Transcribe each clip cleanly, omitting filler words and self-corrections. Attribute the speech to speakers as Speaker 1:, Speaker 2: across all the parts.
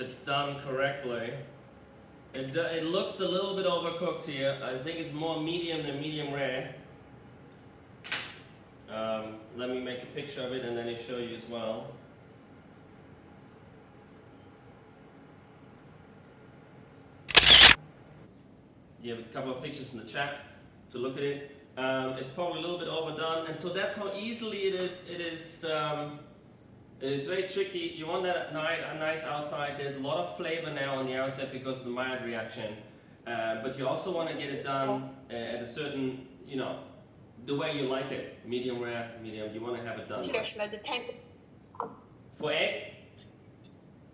Speaker 1: if it's done correctly. It looks a little bit overcooked here. I think it's more medium than medium rare. Let me make a picture of it and then I'll show you as well. You have a couple of pictures in the chat to look at it. It's probably a little bit overdone, and so that's how easily it is. It is very tricky. You want that a nice outside. There's a lot of flavor now on the outside because of the Maillard reaction, but you also want to get it done at a certain, the way you like it. Medium rare, medium. You want to have it done right. For egg?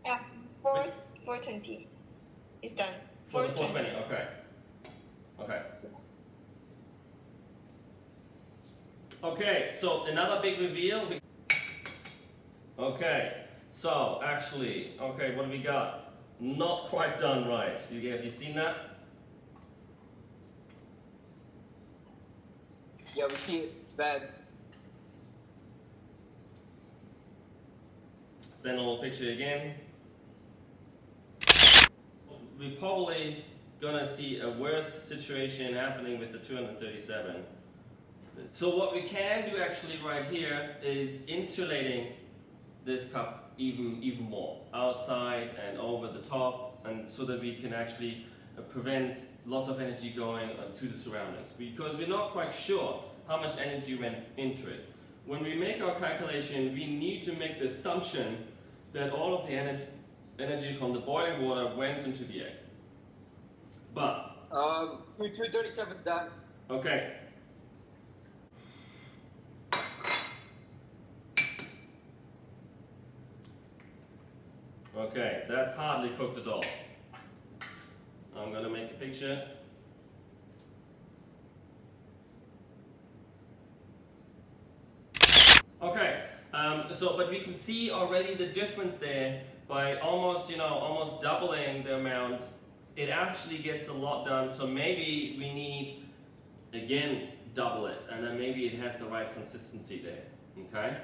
Speaker 2: Yeah, 420 is done.
Speaker 1: For the 420, okay. Okay. Okay, so another big reveal. Okay, so actually, okay, what do we got? Not quite done right. Have you seen that?
Speaker 3: Yeah, we see it. It's bad.
Speaker 1: Send a little picture again. We're probably gonna see a worse situation happening with the 237. So what we can do actually right here is insulating this cup even more outside and over the top, and so that we can actually prevent lots of energy going to the surroundings, because we're not quite sure how much energy went into it. When we make our calculation, we need to make the assumption that all of the energy from the boiling water went into the egg. But
Speaker 3: 237's done.
Speaker 1: okay. Okay, that's hardly cooked at all. I'm gonna make a picture. Okay, but we can see already the difference there by almost doubling the amount. It actually gets a lot done, so maybe we need, again, double it, and then maybe it has the right consistency there, okay?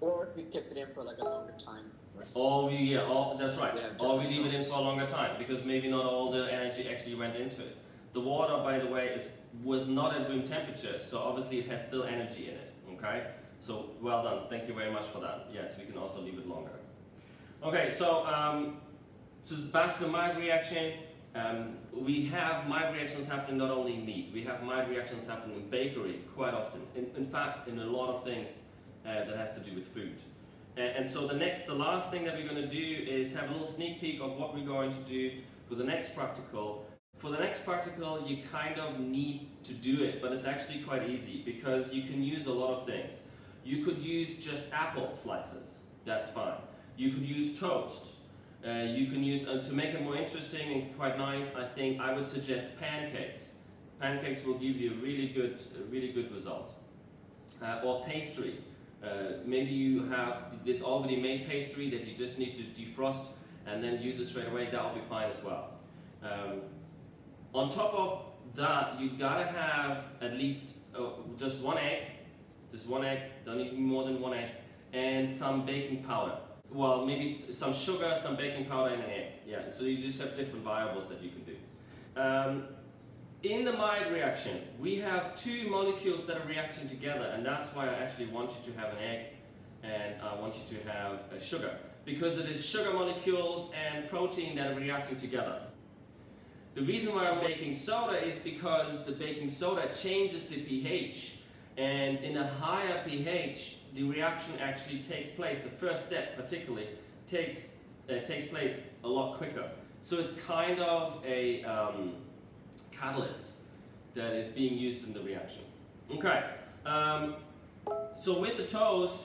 Speaker 3: Or if we kept it in for like a longer time.
Speaker 1: That's right.
Speaker 3: Yeah,
Speaker 1: or we leave it in for a longer time, because maybe not all the energy actually went into it. The water, by the way, was not at room temperature, so obviously it has still energy in it, okay? So, well done. Thank you very much for that. Yes, we can also leave it longer. Okay, so back to the Maillard reaction. We have Maillard reactions happening not only in meat. We have Maillard reactions happening in bakery quite often. In fact, in a lot of things that has to do with food. And so the last thing that we're going to do is have a little sneak peek of what we're going to do for the next practical. For the next practical, you kind of need to do it, but it's actually quite easy because you can use a lot of things. You could use just apple slices. That's fine. You could use toast. You can use, to make it more interesting and quite nice, I think I would suggest pancakes. Pancakes will give you a really good result. Or pastry. Maybe you have this already made pastry that you just need to defrost and then use it straight away. That will be fine as well. On top of that, you gotta have at least just one egg, don't need more than one egg, and some baking powder. Well, maybe some sugar, some baking powder, and an egg. Yeah, so you just have different variables that you can do. In the Maillard reaction, we have two molecules that are reacting together, and that's why I actually want you to have an egg and I want you to have a sugar, because it is sugar molecules and protein that are reacting together. The reason why I'm baking soda is because the baking soda changes the pH, and in a higher pH, the reaction actually takes place. The first step, particularly, takes place a lot quicker. So it's kind of a catalyst that is being used in the reaction. Okay, so with the toast,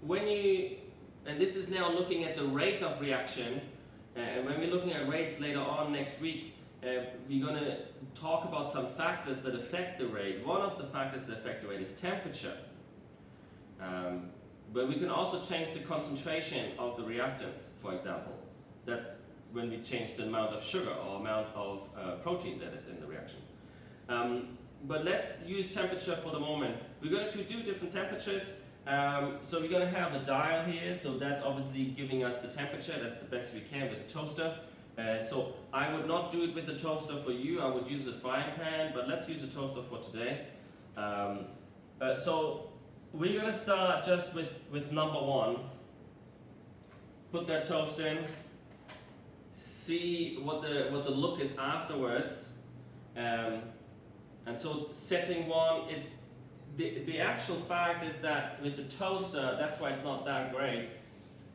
Speaker 1: and this is now looking at the rate of reaction, and when we're looking at rates later on next week, we're going to talk about some factors that affect the rate. One of the factors that affect the rate is temperature. But we can also change the concentration of the reactants, for example. That's when we change the amount of sugar or amount of protein that is in the reaction. But let's use temperature for the moment. We're going to do different temperatures. So we're going to have a dial here, so that's obviously giving us the temperature. That's the best we can with the toaster. So I would not do it with the toaster for you, I would use the frying pan, but let's use the toaster for today. So we're going to start just with number 1. Put that toast in, see what the look is afterwards. And so setting 1, it's the actual fact is that with the toaster, that's why it's not that great.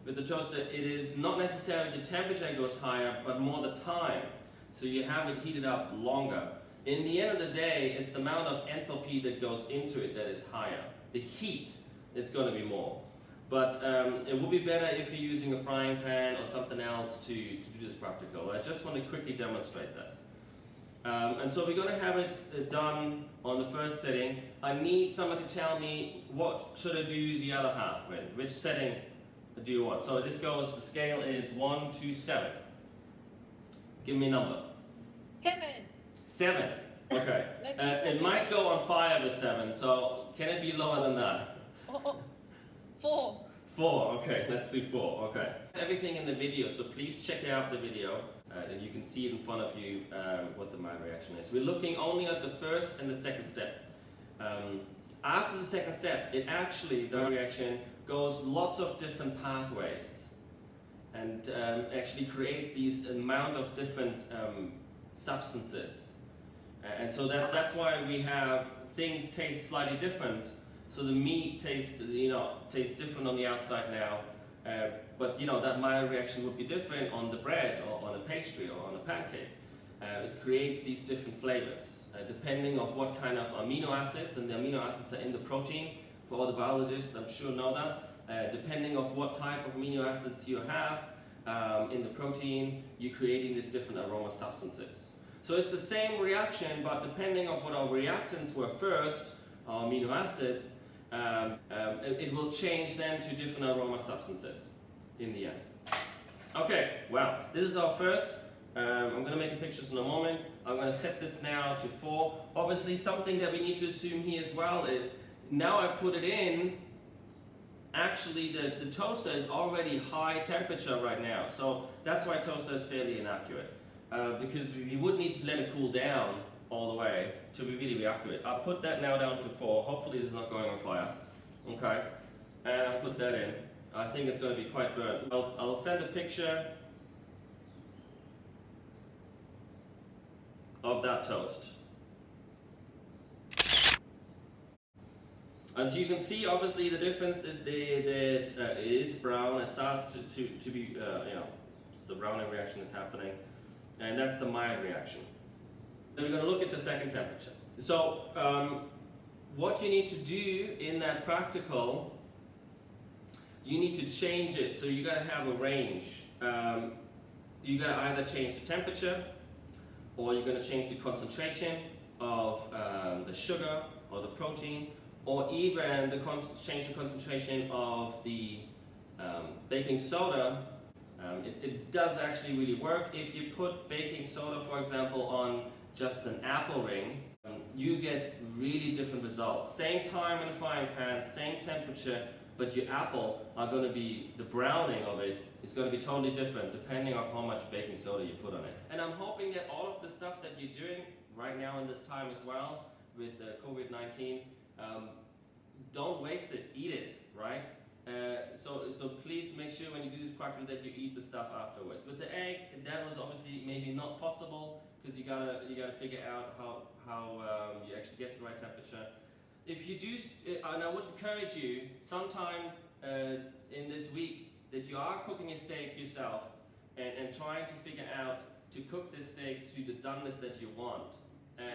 Speaker 1: With the toaster, it is not necessarily the temperature goes higher, but more the time. So you have it heated up longer. In the end of the day, it's the amount of enthalpy that goes into it that is higher. The heat is going to be more. But it would be better if you're using a frying pan or something else to do this practical. I just want to quickly demonstrate this. And so we're going to have it done on the first setting. I need someone to tell me what should I do the other half with. Which setting do you want? So this goes, the scale is 1 to 7. Give me a number.
Speaker 2: 7.
Speaker 1: 7. Okay. It might go on fire with 7, so can it be lower than that?
Speaker 2: 4.
Speaker 1: 4, okay, let's do 4, okay. Everything in the video, so please check out the video and you can see it in front of you what the Maillard reaction is. We're looking only at the first and the second step. After the second step, the reaction goes lots of different pathways and actually creates these amount of different substances. And so that's why we have things taste slightly different. So the meat tastes different on the outside now, but that Maillard reaction would be different on the bread or on a pastry or on a pancake. It creates these different flavors depending on what kind of amino acids, and the amino acids are in the protein. For all the biologists, I'm sure know that. Depending on what type of amino acids you have in the protein, you're creating these different aroma substances. So it's the same reaction, but depending on what our reactants were first, our amino acids, it will change then to different aroma substances in the end. Okay, well, this is our first. I'm going to make a pictures in a moment. I'm going to set this now to 4. Obviously, something that we need to assume here as well is, now I put it in, actually the toaster is already high temperature right now. So that's why toaster is fairly inaccurate. Because we would need to let it cool down all the way to be really accurate. I'll put that now down to 4. Hopefully this is not going on fire. Okay, and I'll put that in. I think it's going to be quite burnt. I'll send a picture of that toast. And so you can see, obviously, the difference is that it is brown. It starts to be, the browning reaction is happening, and that's the Maillard reaction. Then we're going to look at the second temperature. So what you need to do in that practical, you need to change it. So you got to have a range. You got to either change the temperature, or you're going to change the concentration of the sugar or the protein, or even change the concentration of the baking soda. It does actually really work. If you put baking soda, for example, on just an apple ring, you get really different results. Same time in the frying pan, same temperature, but your apple are going to be, the browning of it is going to be totally different depending on how much baking soda you put on it. And I'm hoping that all of the stuff that you're doing right now in this time as well with COVID-19, don't waste it, eat it, right? So please make sure when you do this practice that you eat the stuff afterwards. With the egg, that was obviously maybe not possible because you gotta figure out how you actually get to the right temperature. If you do, and I would encourage you sometime in this week that you are cooking a steak yourself and trying to figure out to cook this steak to the doneness that you want.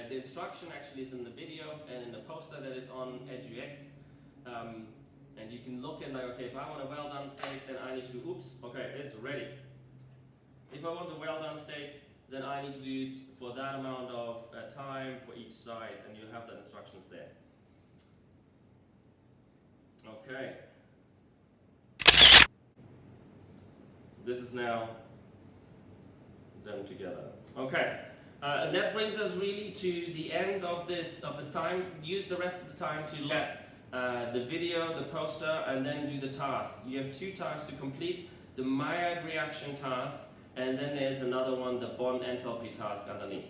Speaker 1: The instruction actually is in the video and in the poster that is on eduex. And you can look at like, okay, if I want a well done steak, then I need to do, oops, okay, it's ready. If I want a well done steak, then I need to do it for that amount of time for each side, and you have the instructions there. Okay. This is now done together. Okay. And that brings us really to the end of this time. Use the rest of the time to look at the video, the poster, and then do the task. You have 2 tasks to complete, the Maillard reaction task, and then there's another one, the bond enthalpy task underneath.